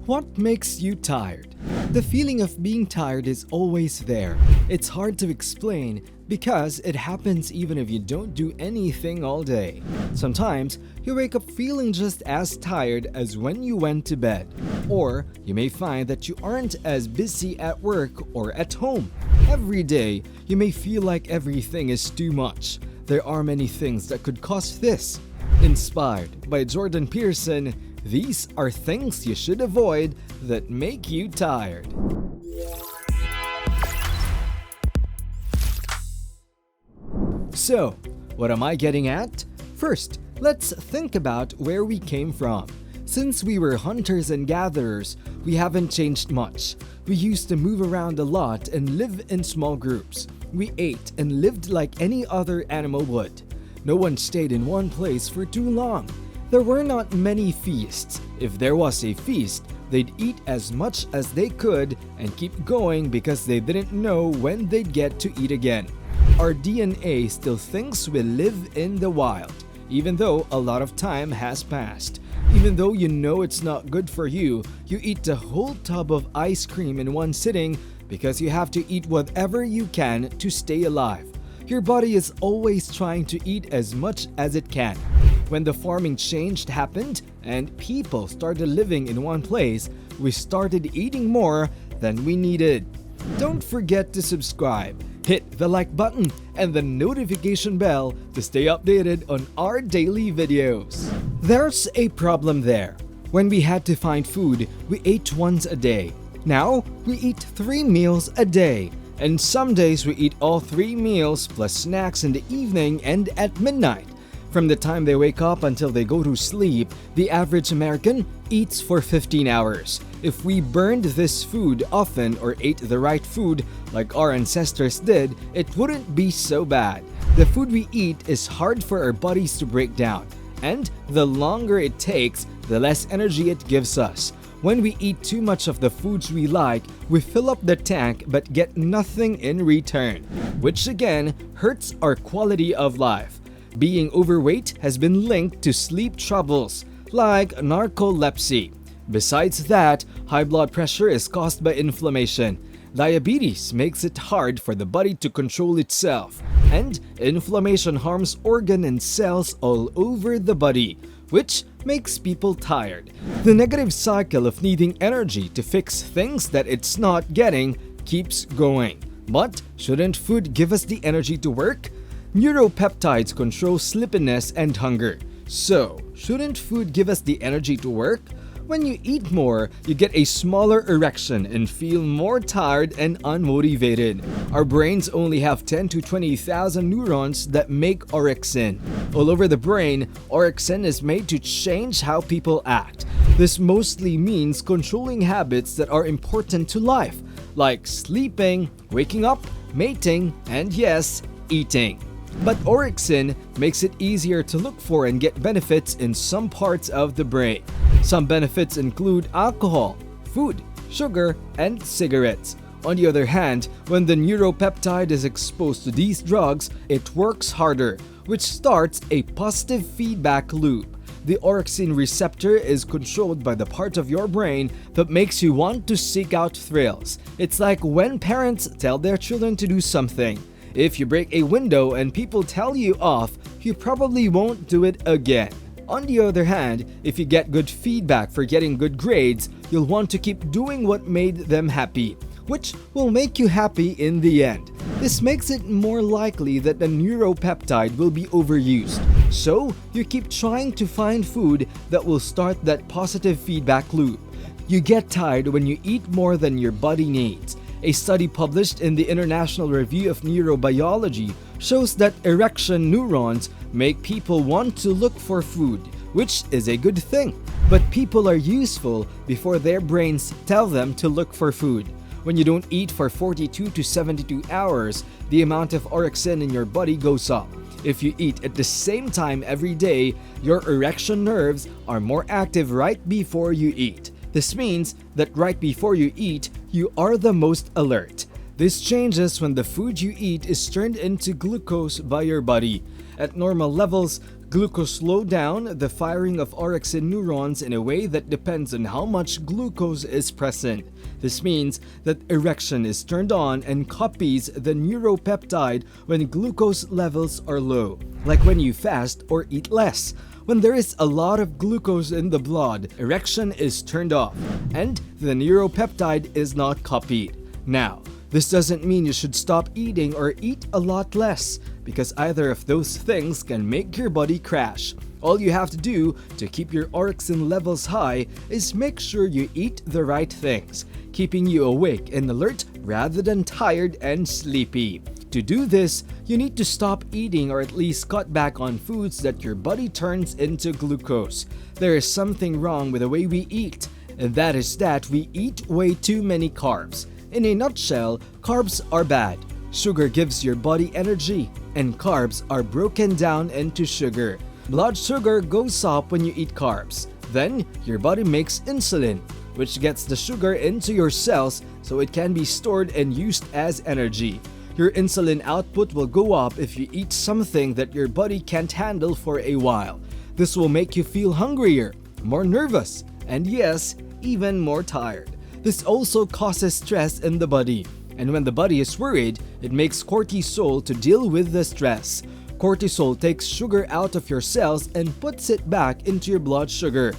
What makes you tired? The feeling of being tired is always there. It's hard to explain because it happens even if you don't do anything all day. Sometimes, you wake up feeling just as tired as when you went to bed. Or you may find that you aren't as busy at work or at home. Every day, you may feel like everything is too much. There are many things that could cause this. Inspired by Jordan Peterson, these are things you should avoid that make you tired. So, what am I getting at? First, let's think about where we came from. Since we were hunters and gatherers, we haven't changed much. We used to move around a lot and live in small groups. We ate and lived like any other animal would. No one stayed in one place for too long. There were not many feasts. If there was a feast, they'd eat as much as they could and keep going because they didn't know when they'd get to eat again. Our DNA still thinks we live in the wild, even though a lot of time has passed. Even though you know it's not good for you, you eat the whole tub of ice cream in one sitting because you have to eat whatever you can to stay alive. Your body is always trying to eat as much as it can. When the farming change happened and people started living in one place, we started eating more than we needed. Don't forget to subscribe, hit the like button and the notification bell to stay updated on our daily videos. There's a problem there. When we had to find food, we ate once a day. Now, we eat 3 meals a day. And some days we eat all 3 meals plus snacks in the evening and at midnight. From the time they wake up until they go to sleep, the average American eats for 15 hours. If we burned this food often or ate the right food like our ancestors did, it wouldn't be so bad. The food we eat is hard for our bodies to break down, and the longer it takes, the less energy it gives us. When we eat too much of the foods we like, we fill up the tank but get nothing in return, which again hurts our quality of life. Being overweight has been linked to sleep troubles, like narcolepsy. Besides that, high blood pressure is caused by inflammation. Diabetes makes it hard for the body to control itself, and inflammation harms organs and cells all over the body, which makes people tired. The negative cycle of needing energy to fix things that it's not getting keeps going. But shouldn't food give us the energy to work? Neuropeptides control sleepiness and hunger. So, shouldn't food give us the energy to work? When you eat more, you get a smaller erection and feel more tired and unmotivated. Our brains only have 10 to 20,000 neurons that make orexin. All over the brain, orexin is made to change how people act. This mostly means controlling habits that are important to life, like sleeping, waking up, mating, and yes, eating. But orexin makes it easier to look for and get benefits in some parts of the brain. Some benefits include alcohol, food, sugar, and cigarettes. On the other hand, when the neuropeptide is exposed to these drugs, it works harder, which starts a positive feedback loop. The orexin receptor is controlled by the part of your brain that makes you want to seek out thrills. It's like when parents tell their children to do something. If you break a window and people tell you off, you probably won't do it again. On the other hand, if you get good feedback for getting good grades, you'll want to keep doing what made them happy, which will make you happy in the end. This makes it more likely that the neuropeptide will be overused. So, you keep trying to find food that will start that positive feedback loop. You get tired when you eat more than your body needs. A study published in the International Review of Neurobiology shows that erection neurons make people want to look for food, which is a good thing. But people are useful before their brains tell them to look for food. When you don't eat for 42 to 72 hours, the amount of orexin in your body goes up. If you eat at the same time every day, your erection nerves are more active right before you eat. This means that right before you eat, you are the most alert. This changes when the food you eat is turned into glucose by your body. At normal levels, Glucose slows down the firing of orexin neurons in a way that depends on how much glucose is present. This means that erection is turned on and copies the neuropeptide when glucose levels are low, like when you fast or eat less. When there is a lot of glucose in the blood, erection is turned off, and the neuropeptide is not copied. Now, this doesn't mean you should stop eating or eat a lot less, because either of those things can make your body crash. All you have to do to keep your orexin levels high is make sure you eat the right things, keeping you awake and alert rather than tired and sleepy. To do this, you need to stop eating or at least cut back on foods that your body turns into glucose. There is something wrong with the way we eat, and that is that we eat way too many carbs. In a nutshell, carbs are bad. Sugar gives your body energy, and carbs are broken down into sugar. Blood sugar goes up when you eat carbs. Then, your body makes insulin, which gets the sugar into your cells so it can be stored and used as energy. Your insulin output will go up if you eat something that your body can't handle for a while. This will make you feel hungrier, more nervous, and yes, even more tired. This also causes stress in the body, and when the body is worried, it makes cortisol to deal with the stress. Cortisol takes sugar out of your cells and puts it back into your blood sugar.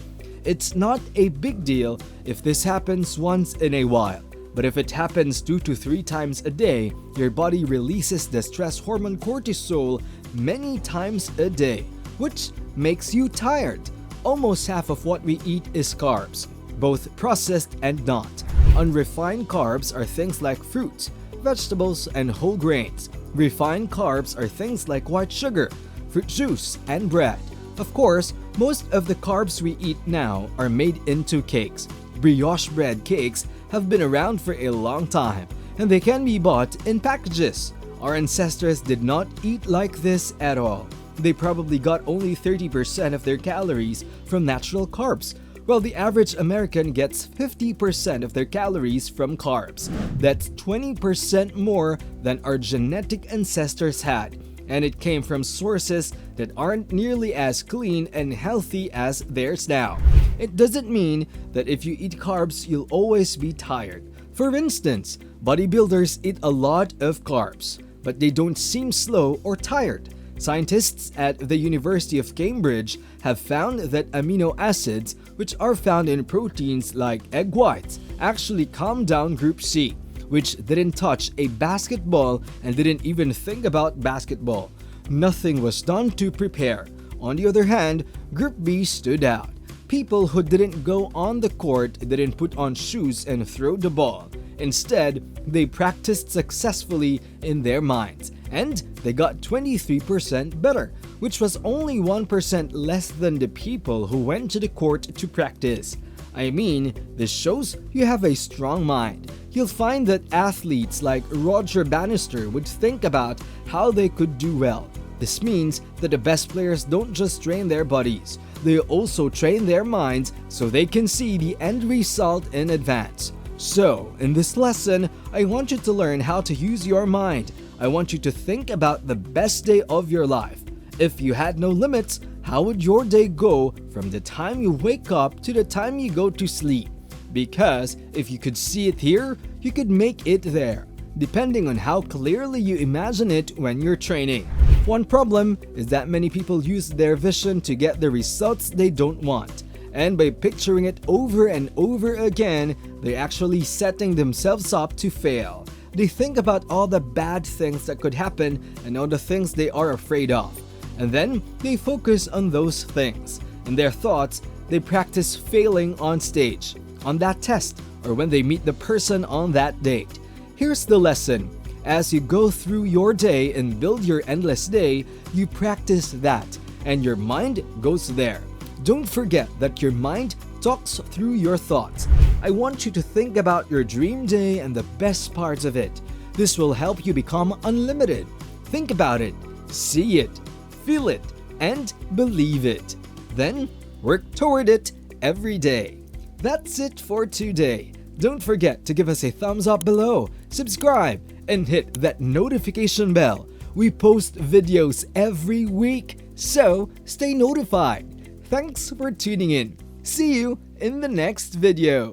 It's not a big deal if this happens once in a while, but if it happens 2 to 3 times a day, your body releases the stress hormone cortisol many times a day, which makes you tired. Almost half of what we eat is carbs, both processed and not. Unrefined carbs are things like fruits, vegetables, and whole grains. Refined carbs are things like white sugar, fruit juice, and bread. Of course, most of the carbs we eat now are made into cakes. Brioche bread cakes have been around for a long time, and they can be bought in packages. Our ancestors did not eat like this at all. They probably got only 30% of their calories from natural carbs, while the average American gets 50% of their calories from carbs. That's 20% more than our genetic ancestors had, and it came from sources that aren't nearly as clean and healthy as theirs now. It doesn't mean that if you eat carbs, you'll always be tired. For instance, bodybuilders eat a lot of carbs, but they don't seem slow or tired. Scientists at the University of Cambridge have found that amino acids, which are found in proteins like egg whites, actually calm down Group C, which didn't touch a basketball and didn't even think about basketball. Nothing was done to prepare. On the other hand, Group B stood out. People who didn't go on the court didn't put on shoes and throw the ball. Instead, they practiced successfully in their minds, and they got 23% better, which was only 1% less than the people who went to the court to practice. I mean, this shows you have a strong mind. You'll find that athletes like Roger Bannister would think about how they could do well. This means that the best players don't just train their bodies, they also train their minds so they can see the end result in advance. So, in this lesson, I want you to learn how to use your mind. I want you to think about the best day of your life. If you had no limits, how would your day go from the time you wake up to the time you go to sleep? Because if you could see it here, you could make it there, depending on how clearly you imagine it when you're training. One problem is that many people use their vision to get the results they don't want. And by picturing it over and over again, they're actually setting themselves up to fail. They think about all the bad things that could happen and all the things they are afraid of. And then they focus on those things. In their thoughts, they practice failing on stage, on that test, or when they meet the person on that date. Here's the lesson. As you go through your day and build your endless day, you practice that, and your mind goes there. Don't forget that your mind talks through your thoughts. I want you to think about your dream day and the best parts of it. This will help you become unlimited. Think about it, see it, feel it, and believe it. Then work toward it every day. That's it for today. Don't forget to give us a thumbs up below, subscribe, and hit that notification bell. We post videos every week. So, stay notified. Thanks for tuning in. See you in the next video.